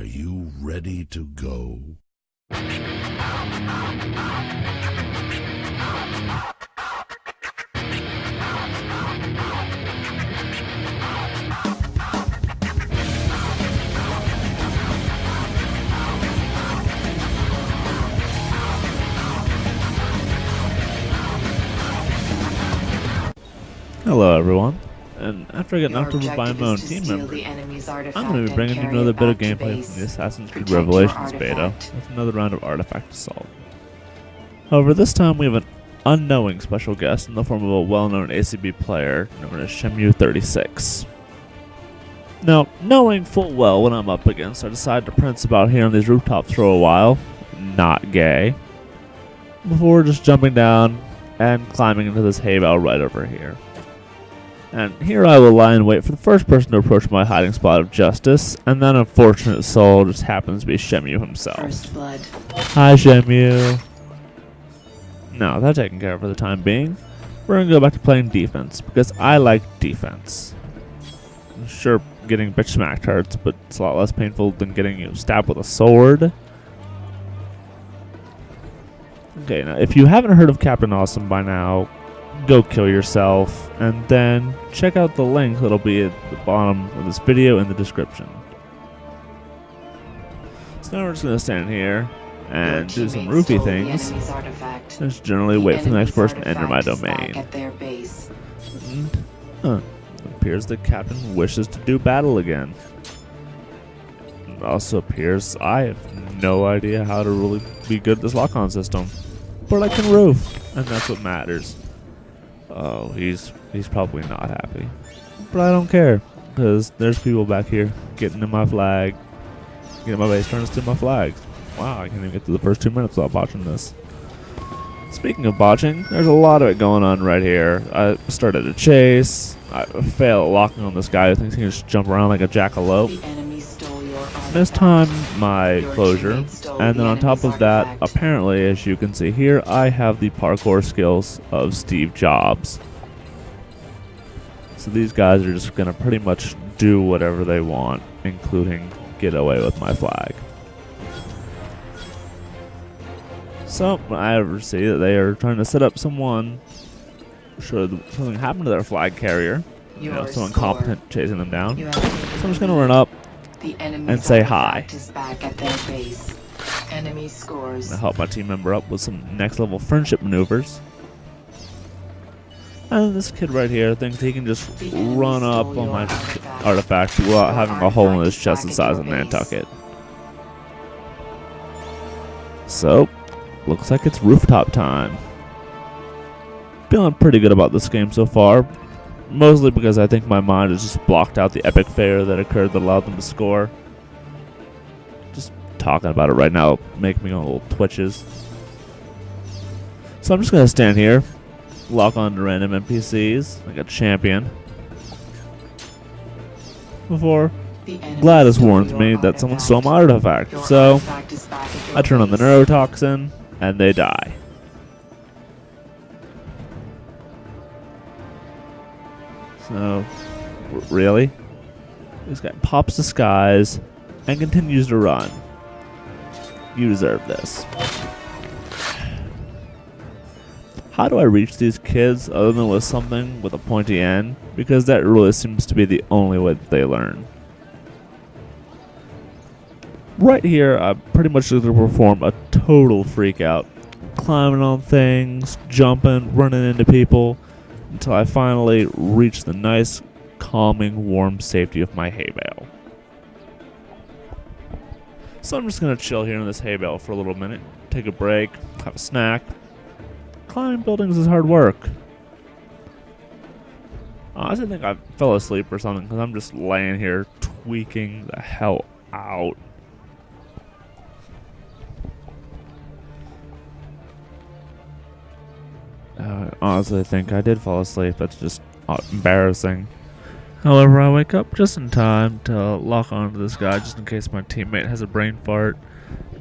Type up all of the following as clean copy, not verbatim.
Are you ready to go? Hello everyone, and after I get knocked over by my own team member, I'm going to be bringing you another bit of gameplay from the Assassin's Creed Revelations beta with another round of Artifact Assault. However, this time we have an unknowing special guest in the form of a well-known ACB player known as SHENMUE36. Now, knowing full well what I'm up against, I decided to prance about here on these rooftops for a while, not gay, before just jumping down and climbing into this hay bale right over here. And here I will lie in wait for the first person to approach my hiding spot of justice, and that unfortunate soul just happens to be Shenmue himself. First blood. Hi, Shenmue. Now, that taken care of for the time being, we're going to go back to playing defense, because I like defense. Sure, getting bitch smacked hurts, but it's a lot less painful than getting stabbed with a sword. Okay, now, if you haven't heard of Captain Awesome by now, go kill yourself, and then check out the link that'll be at the bottom of this video in the description. So now we're just going to stand here and do some roofie things. Just generally wait for the next person to enter my domain. And, it appears the captain wishes to do battle again. It also appears I have no idea how to really be good at this lock-on system. But I can roof, and that's what matters. Oh, he's probably not happy. But I don't care, because there's people back here getting in my flag, getting my base trying to steal my flags. Wow, I can't even get through the first 2 minutes without botching this. Speaking of botching, there's a lot of it going on right here. I started a chase. I fail at locking on this guy who thinks he can just jump around like a jackalope. This time, my closure, and then on top of that, apparently, as you can see here, I have the parkour skills of Steve Jobs. So these guys are just going to pretty much do whatever they want, including get away with my flag. So, when I ever see that they are trying to set up someone, should something happen to their flag carrier, someone competent chasing them down, so I'm just going to run up and say hi. Enemy scores. I help my team member up with some next level friendship maneuvers. And this kid right here thinks he can just run up on my artifact without having a hole in his chest the size of Nantucket. So, looks like it's rooftop time. Feeling pretty good about this game so far. Mostly because I think my mind has just blocked out the epic failure that occurred that allowed them to score. Just talking about it right now make me a little twitches. So I'm just going to stand here, lock on to random NPCs like a champion, before Gladys warns me that someone stole my artifact. So I turn on the neurotoxin and they die. So, really? This guy pops the skies and continues to run. You deserve this. How do I reach these kids other than with something with a pointy end? Because that really seems to be the only way that they learn. Right here, I'm pretty much going to perform a total freak out. Climbing on things, jumping, running into people, until I finally reach the nice, calming, warm safety of my hay bale. So I'm just going to chill here in this hay bale for a little minute, take a break, have a snack. Climbing buildings is hard work. I honestly think I fell asleep or something because I'm just laying here tweaking the hell out. Honestly, I think I did fall asleep. That's just embarrassing. However, I wake up just in time to lock onto this guy just in case my teammate has a brain fart.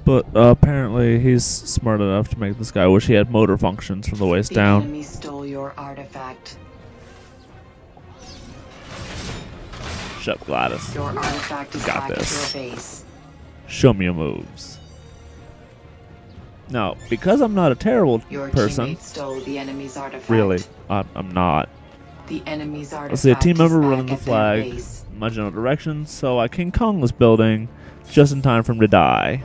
But apparently he's smart enough to make this guy wish he had motor functions from the waist down. The enemy stole your artifact. Shut up, Gladys. Your artifact is Got back this. at your base. show me your moves. Now, because I'm not a terrible Your person, teammate stole the enemy's artifact. really, I'm not. The enemy's artifact I see a team member is back running the at their flag base. in my general direction, so I King Kong this building just in time for him to die.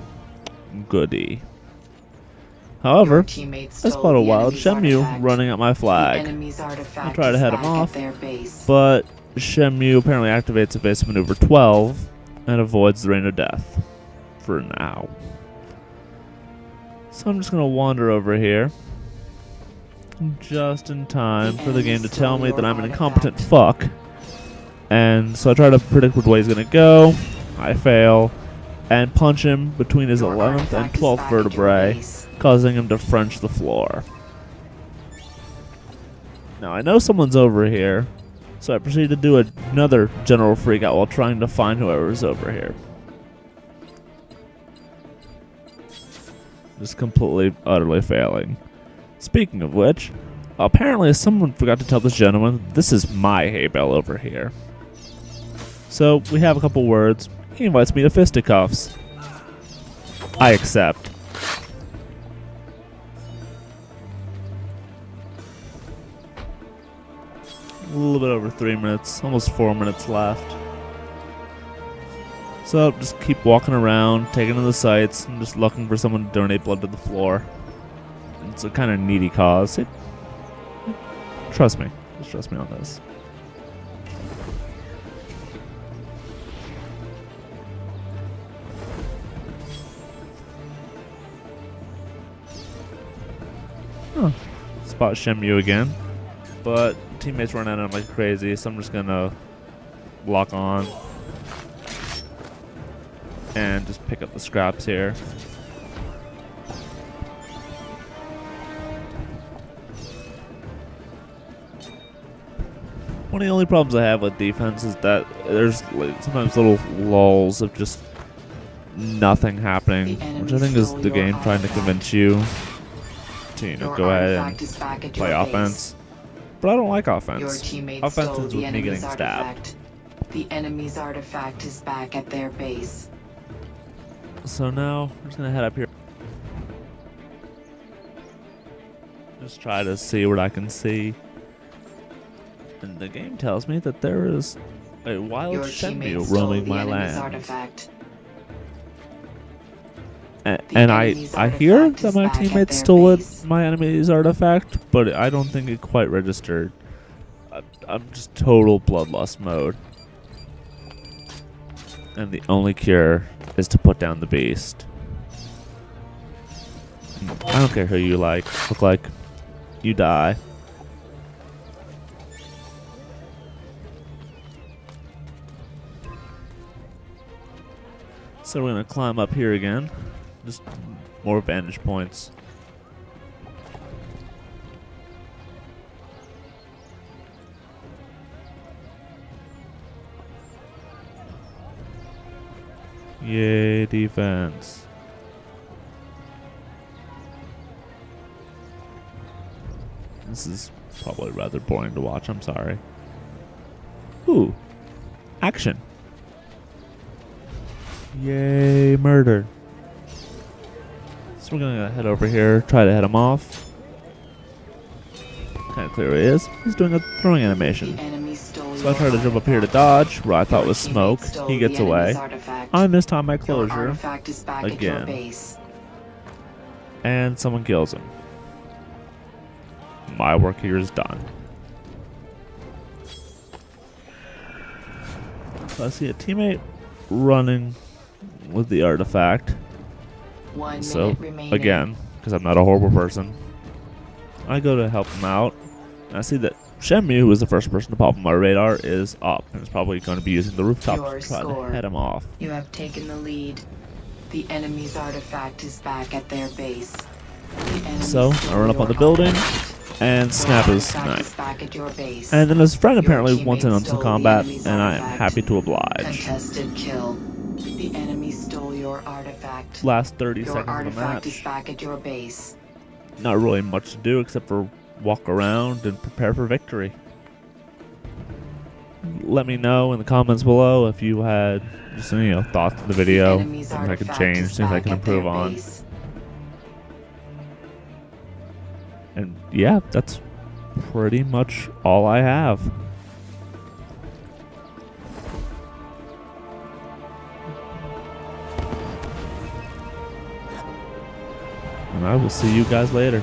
Goody. However, Your teammate I stole spot a the wild enemy's Shenmue artifact. running at my The flag. enemy's artifact I'll try to is head him back off, at their base. but Shenmue apparently activates evasive maneuver 12 and avoids the rain of death. For now. So I'm just going to wander over here. Just in time for the game to tell me that I'm an incompetent fuck. And so I try to predict which way he's going to go. I fail. And punch him between his Your 11th and artifact is 12th back at your vertebrae, base. causing him to French the floor. Now I know someone's over here, so I proceed to do another general freak out while trying to find whoever's over here. Just completely, utterly failing. Speaking of which, apparently someone forgot to tell this gentleman this is my hay bale over here. So we have a couple words. He invites me to fisticuffs. I accept. A little bit over 3 minutes, almost 4 minutes left. So just keep walking around, taking in the sights, and just looking for someone to donate blood to the floor. It's a kind of needy cause. Trust me. Just trust me on this. Huh. Spot Shenmue again. But teammates run at him like crazy, so I'm just gonna lock on and just pick up the scraps here. One of the only problems I have with defense is that there's like sometimes little lulls of just nothing happening, which I think is the game trying to convince you to, you know, Your go ahead artifact and is back at play your offense. But I don't like Your offense. teammate Offense stole ends the with me getting enemy's stabbed. artifact. The enemy's artifact is back at their base. So now I'm just gonna head up here. Just try to see what I can see. And the game tells me that there is a wild Your teammate Shenmue stole roaming the my enemy's land. artifact. And The I enemy's hear artifact that is my back at teammates their stole base. my enemy's artifact, but I don't think it quite registered. I'm just total bloodlust mode. And the only cure is to put down the beast. I don't care who you look like. You die. So we're gonna climb up here again. Just more vantage points. Yay, defense. This is probably rather boring to watch, I'm sorry. Ooh, action. Yay, murder. So we're gonna head over here, try to head him off. Kind of clear who he is. He's doing a throwing animation. The enemy stole So I your try to jump up here to artifact. dodge, where I thought Your was teammate smoke. stole He the gets away. enemy's artifact. I missed time my Your closure, artifact is back at your again. base. and someone kills him. My work here is done. So I see a teammate running with the artifact. 1 So, minute remaining. again, because I'm not a horrible person, I go to help him out. And I see that Shenmue, who was the first person to pop on my radar, is up and is probably going to be using the rooftop Your to try score. to head him off. You have taken the lead. The enemy's artifact is back at their base. The enemy So I stole run up on your the building artifact. and Your snap his artifact is knife. back at your base. And then his friend Your apparently wants in teammate on some stole the combat, enemy's and I am artifact. happy to oblige. Contested kill. The enemy stole your artifact. Last 30 Your seconds of the artifact is match. back at your base. Not really much to do except for walk around and prepare for victory. let me know in the comments below if you had just any thoughts on the video, enemy's things I can artifact change, is things I back can at their improve on. base. And yeah, that's pretty much all I have. And I will see you guys later.